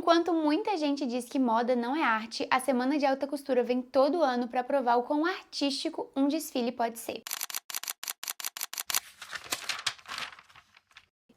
Enquanto muita gente diz que moda não é arte, a Semana de Alta Costura vem todo ano para provar o quão artístico um desfile pode ser.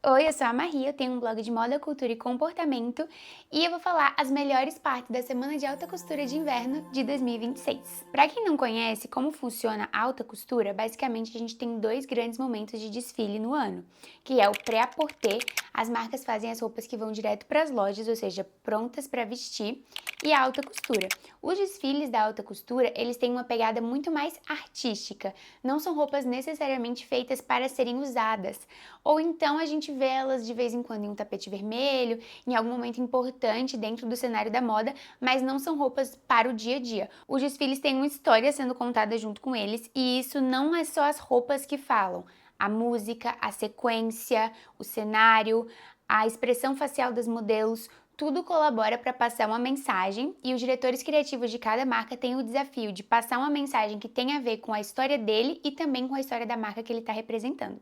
Oi, eu sou a Maria, eu tenho um blog de moda, cultura e comportamento e eu vou falar as melhores partes da Semana de Alta Costura de Inverno de 2026. Para quem não conhece como funciona a alta costura, basicamente a gente tem dois grandes momentos de desfile no ano, que é o pré-à-porter, as marcas fazem as roupas que vão direto para as lojas, ou seja, prontas para vestir, e a alta costura. Os desfiles da alta costura, eles têm uma pegada muito mais artística, não são roupas necessariamente feitas para serem usadas, ou então a gente vê elas de vez em quando em um tapete vermelho, em algum momento importante dentro do cenário da moda, mas não são roupas para o dia a dia. Os desfiles têm uma história sendo contada junto com eles e isso não é só as roupas que falam. A música, a sequência, o cenário, a expressão facial das modelos, tudo colabora para passar uma mensagem e os diretores criativos de cada marca têm o desafio de passar uma mensagem que tem a ver com a história dele e também com a história da marca que ele está representando.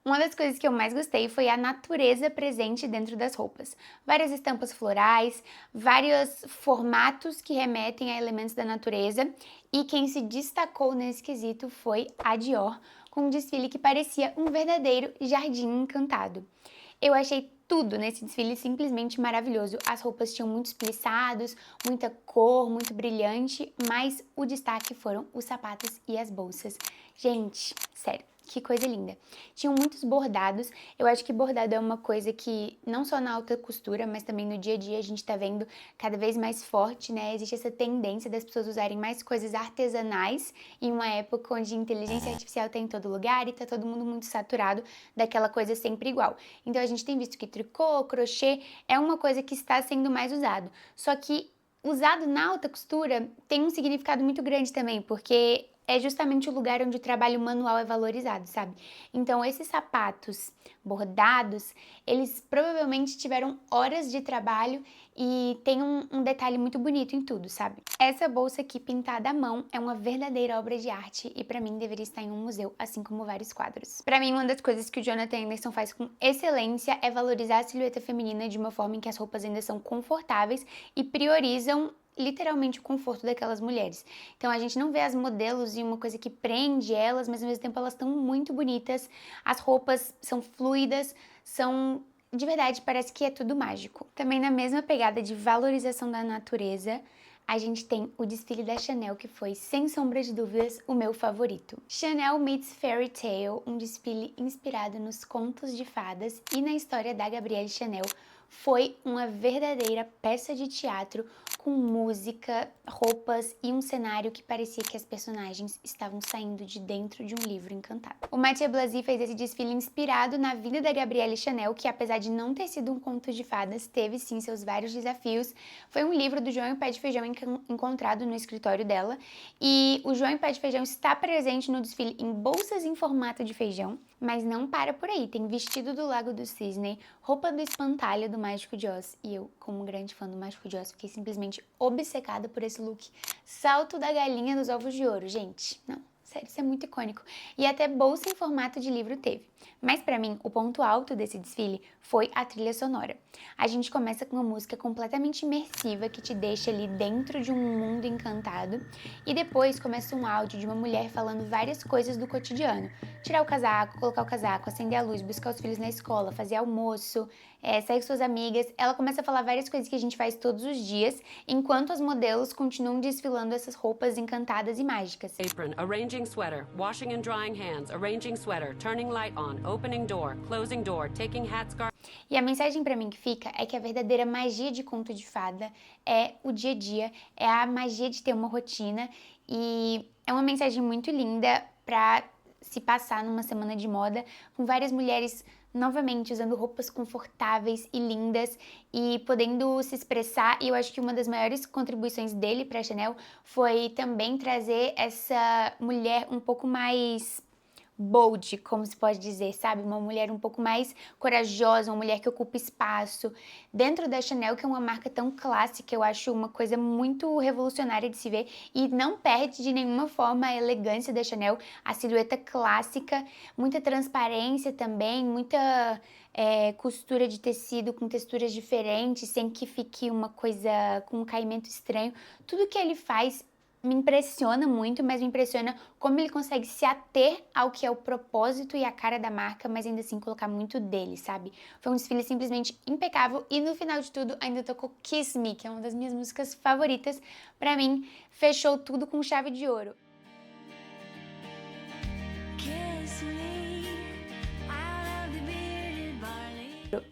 Uma das coisas que eu mais gostei foi a natureza presente dentro das roupas. Várias estampas florais, vários formatos que remetem a elementos da natureza e quem se destacou nesse quesito foi a Dior, com um desfile que parecia um verdadeiro jardim encantado. Eu achei tudo nesse desfile simplesmente maravilhoso. As roupas tinham muitos plissados, muita cor, muito brilhante, mas o destaque foram os sapatos e as bolsas. Gente, sério, que coisa linda. Tinham muitos bordados. Eu acho que bordado é uma coisa que não só na alta costura, mas também no dia a dia a gente tá vendo cada vez mais forte, né? Existe essa tendência das pessoas usarem mais coisas artesanais em uma época onde a inteligência artificial tá em todo lugar e tá todo mundo muito saturado daquela coisa sempre igual. Então a gente tem visto que tricô, crochê é uma coisa que está sendo mais usado. Só que usado na alta costura tem um significado muito grande também, porque é justamente o lugar onde o trabalho manual é valorizado, sabe? Então, esses sapatos bordados, eles provavelmente tiveram horas de trabalho e tem um detalhe muito bonito em tudo, sabe? Essa bolsa aqui pintada à mão é uma verdadeira obra de arte e pra mim deveria estar em um museu, assim como vários quadros. Pra mim, uma das coisas que o Jonathan Anderson faz com excelência é valorizar a silhueta feminina de uma forma em que as roupas ainda são confortáveis e priorizam literalmente o conforto daquelas mulheres. Então a gente não vê as modelos em uma coisa que prende elas, mas ao mesmo tempo elas estão muito bonitas, as roupas são fluidas, são de verdade, parece que é tudo mágico. Também na mesma pegada de valorização da natureza, a gente tem o desfile da Chanel, que foi, sem sombra de dúvidas, o meu favorito. Chanel meets Fairy Tale, um desfile inspirado nos contos de fadas e na história da Gabrielle Chanel, foi uma verdadeira peça de teatro com música, roupas e um cenário que parecia que as personagens estavam saindo de dentro de um livro encantado. O Mathieu Blazy fez esse desfile inspirado na vida da Gabrielle Chanel, que apesar de não ter sido um conto de fadas, teve sim seus vários desafios. Foi um livro do João e o Pé de Feijão encontrado no escritório dela e o João e o Pé de Feijão está presente no desfile em bolsas em formato de feijão, mas não para por aí, tem vestido do Lago do Cisne, roupa do espantalho do Mágico de Oz e eu, como grande fã do Mágico de Oz, fiquei simplesmente obcecada por esse look. Salto da galinha dos ovos de ouro, gente, não. Sério, isso é muito icônico. E até bolsa em formato de livro teve. Mas pra mim, o ponto alto desse desfile foi a trilha sonora. A gente começa com uma música completamente imersiva que te deixa ali dentro de um mundo encantado. E depois começa um áudio de uma mulher falando várias coisas do cotidiano. Tirar o casaco, colocar o casaco, acender a luz, buscar os filhos na escola, fazer almoço, sair com suas amigas. Ela começa a falar várias coisas que a gente faz todos os dias, enquanto as modelos continuam desfilando essas roupas encantadas e mágicas. Apron, arranging sweater, washing and drying hands, arranging sweater, turning light on, opening door, closing door, taking hat scarf. E a mensagem pra mim que fica é que a verdadeira magia de conto de fada é o dia a dia, é a magia de ter uma rotina e é uma mensagem muito linda pra se passar numa semana de moda com várias mulheres novamente usando roupas confortáveis e lindas e podendo se expressar. E eu acho que uma das maiores contribuições dele para a Chanel foi também trazer essa mulher um pouco mais bold, como se pode dizer, sabe? Uma mulher um pouco mais corajosa, uma mulher que ocupa espaço. Dentro da Chanel, que é uma marca tão clássica, eu acho uma coisa muito revolucionária de se ver e não perde de nenhuma forma a elegância da Chanel, a silhueta clássica, muita transparência também, muita costura de tecido com texturas diferentes, sem que fique uma coisa com um caimento estranho. Tudo que ele faz me impressiona muito, mas me impressiona como ele consegue se ater ao que é o propósito e a cara da marca, mas ainda assim colocar muito dele, sabe? Foi um desfile simplesmente impecável e no final de tudo ainda tocou Kiss Me, que é uma das minhas músicas favoritas. Pra mim, fechou tudo com chave de ouro.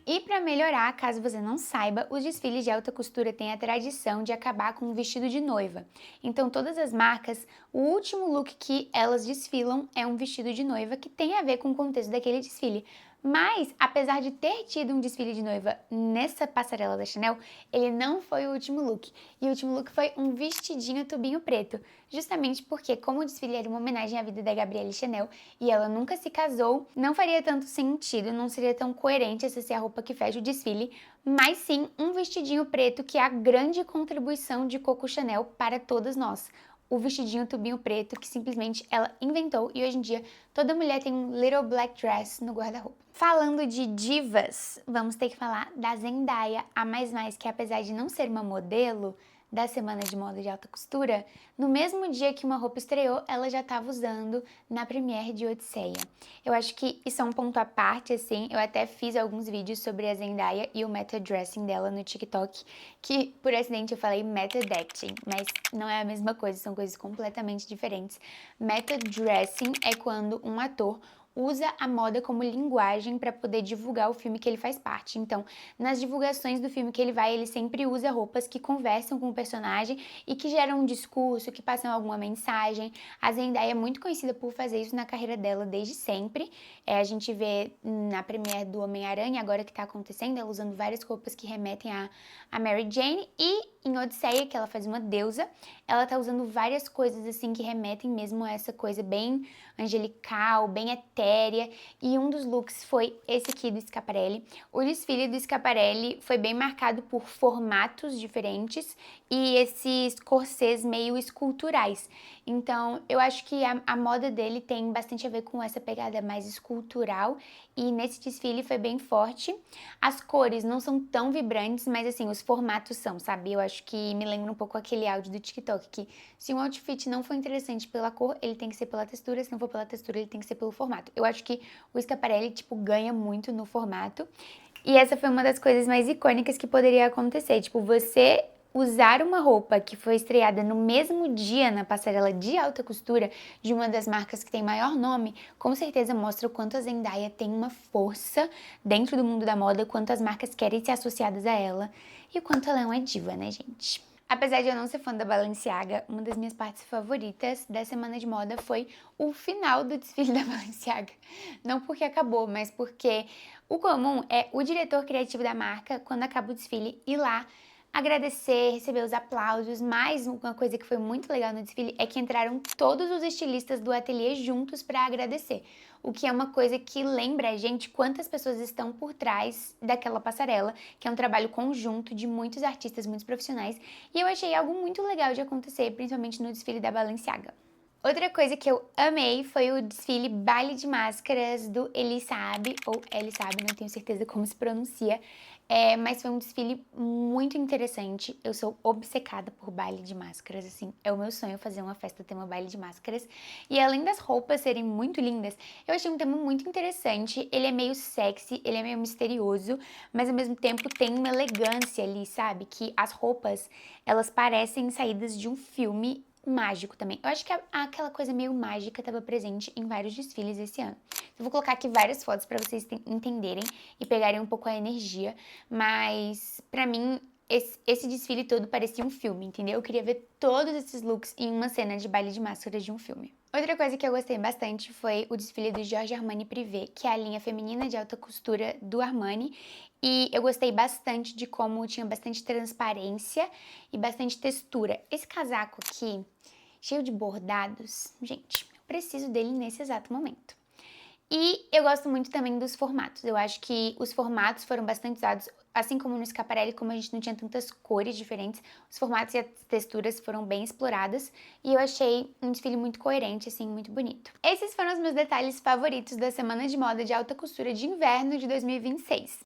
E para melhorar, caso você não saiba, os desfiles de alta costura têm a tradição de acabar com um vestido de noiva. Então, todas as marcas, o último look que elas desfilam é um vestido de noiva que tem a ver com o contexto daquele desfile. Mas, apesar de ter tido um desfile de noiva nessa passarela da Chanel, ele não foi o último look. E o último look foi um vestidinho tubinho preto. Justamente porque, como o desfile era uma homenagem à vida da Gabrielle Chanel e ela nunca se casou, não faria tanto sentido, não seria tão coerente essa ser a roupa que fecha o desfile, mas sim um vestidinho preto que é a grande contribuição de Coco Chanel para todas nós. O vestidinho tubinho preto que simplesmente ela inventou e hoje em dia toda mulher tem um little black dress no guarda-roupa. Falando de divas, vamos ter que falar da Zendaya, a mais que apesar de não ser uma modelo da semana de moda de alta costura, no mesmo dia que uma roupa estreou, ela já estava usando na premiere de Odisseia. Eu acho que isso é um ponto à parte, assim, eu até fiz alguns vídeos sobre a Zendaya e o method dressing dela no TikTok, que por acidente eu falei method acting, mas não é a mesma coisa, são coisas completamente diferentes. Method dressing é quando um ator usa a moda como linguagem para poder divulgar o filme que ele faz parte. Então, nas divulgações do filme que ele vai, ele sempre usa roupas que conversam com o personagem e que geram um discurso, que passam alguma mensagem. A Zendaya é muito conhecida por fazer isso na carreira dela desde sempre. A gente vê na premiere do Homem-Aranha, agora que está acontecendo, ela usando várias roupas que remetem a Mary Jane, e em Odisseia, que ela faz uma deusa, ela tá usando várias coisas assim que remetem mesmo a essa coisa bem angelical, bem etérea, e um dos looks foi esse aqui do Schiaparelli. O desfile do Schiaparelli foi bem marcado por formatos diferentes e esses corsês meio esculturais. Então, eu acho que a moda dele tem bastante a ver com essa pegada mais escultural e nesse desfile foi bem forte. As cores não são tão vibrantes, mas assim, os formatos são, sabe? Eu acho que me lembra um pouco aquele áudio do TikTok, que se um outfit não for interessante pela cor, ele tem que ser pela textura, se não for pela textura, ele tem que ser pelo formato. Eu acho que o Schiaparelli, tipo, ganha muito no formato. E essa foi uma das coisas mais icônicas que poderia acontecer. Tipo, você usar uma roupa que foi estreada no mesmo dia na passarela de alta costura de uma das marcas que tem maior nome, com certeza mostra o quanto a Zendaya tem uma força dentro do mundo da moda, quanto as marcas querem ser associadas a ela e o quanto ela é uma diva, né, gente? Apesar de eu não ser fã da Balenciaga, uma das minhas partes favoritas da semana de moda foi o final do desfile da Balenciaga. Não porque acabou, mas porque o comum é o diretor criativo da marca, quando acaba o desfile, ir lá agradecer, receber os aplausos. Mas uma coisa que foi muito legal no desfile é que entraram todos os estilistas do ateliê juntos para agradecer. O que é uma coisa que lembra a gente quantas pessoas estão por trás daquela passarela, que é um trabalho conjunto de muitos artistas, muitos profissionais, e eu achei algo muito legal de acontecer, principalmente no desfile da Balenciaga. Outra coisa que eu amei foi o desfile Baile de Máscaras do Eli Saab, ou Eli Saab, não tenho certeza como se pronuncia, mas foi um desfile muito interessante. Eu sou obcecada por baile de máscaras, assim, é o meu sonho fazer uma festa tema baile de máscaras. E além das roupas serem muito lindas, eu achei um tema muito interessante. Ele é meio sexy, ele é meio misterioso, mas ao mesmo tempo tem uma elegância ali, sabe? Que as roupas, elas parecem saídas de um filme mágico também. Eu acho que aquela coisa meio mágica estava presente em vários desfiles esse ano. Eu vou colocar aqui várias fotos para vocês entenderem e pegarem um pouco a energia, mas pra mim esse desfile todo parecia um filme, entendeu? Eu queria ver todos esses looks em uma cena de baile de máscaras de um filme. Outra coisa que eu gostei bastante foi o desfile do Giorgio Armani Privé, que é a linha feminina de alta costura do Armani, e eu gostei bastante de como tinha bastante transparência e bastante textura. Esse casaco aqui, cheio de bordados, gente, eu preciso dele nesse exato momento. E eu gosto muito também dos formatos. Eu acho que os formatos foram bastante usados, assim como no Schiaparelli, como a gente não tinha tantas cores diferentes, os formatos e as texturas foram bem exploradas e eu achei um desfile muito coerente, assim, muito bonito. Esses foram os meus detalhes favoritos da semana de moda de alta costura de inverno de 2026.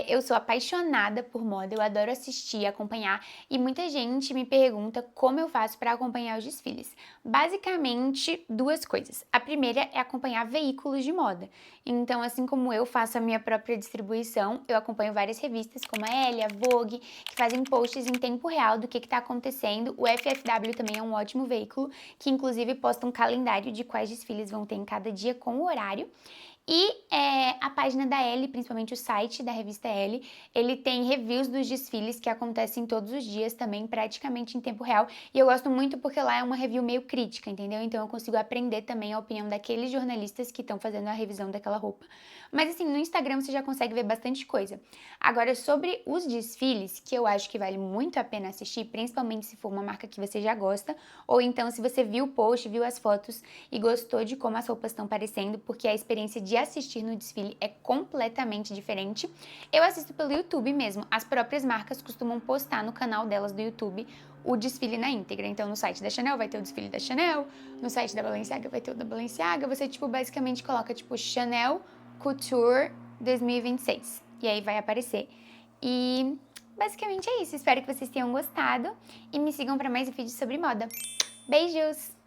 Eu sou apaixonada por moda, eu adoro assistir, acompanhar e muita gente me pergunta como eu faço para acompanhar os desfiles. Basicamente, duas coisas. A primeira é acompanhar veículos de moda. Então, assim como eu faço a minha própria distribuição, eu acompanho várias revistas como a Elle, a Vogue, que fazem posts em tempo real do que está acontecendo. O FFW também é um ótimo veículo, que inclusive posta um calendário de quais desfiles vão ter em cada dia com o horário. E a página da Elle, principalmente o site da revista Elle, ele tem reviews dos desfiles que acontecem todos os dias também, praticamente em tempo real. E eu gosto muito porque lá é uma review meio crítica, entendeu? Então eu consigo aprender também a opinião daqueles jornalistas que estão fazendo a revisão daquela roupa. Mas assim, no Instagram você já consegue ver bastante coisa. Agora, sobre os desfiles, que eu acho que vale muito a pena assistir, principalmente se for uma marca que você já gosta, ou então se você viu o post, viu as fotos e gostou de como as roupas estão parecendo, porque a experiência de assistir no desfile é completamente diferente. Eu assisto pelo YouTube mesmo, as próprias marcas costumam postar no canal delas do YouTube o desfile na íntegra. Então no site da Chanel vai ter o desfile da Chanel, no site da Balenciaga vai ter o da Balenciaga, você tipo basicamente coloca tipo Chanel Couture 2026 e aí vai aparecer. E basicamente é isso, espero que vocês tenham gostado e me sigam para mais vídeos sobre moda. Beijos!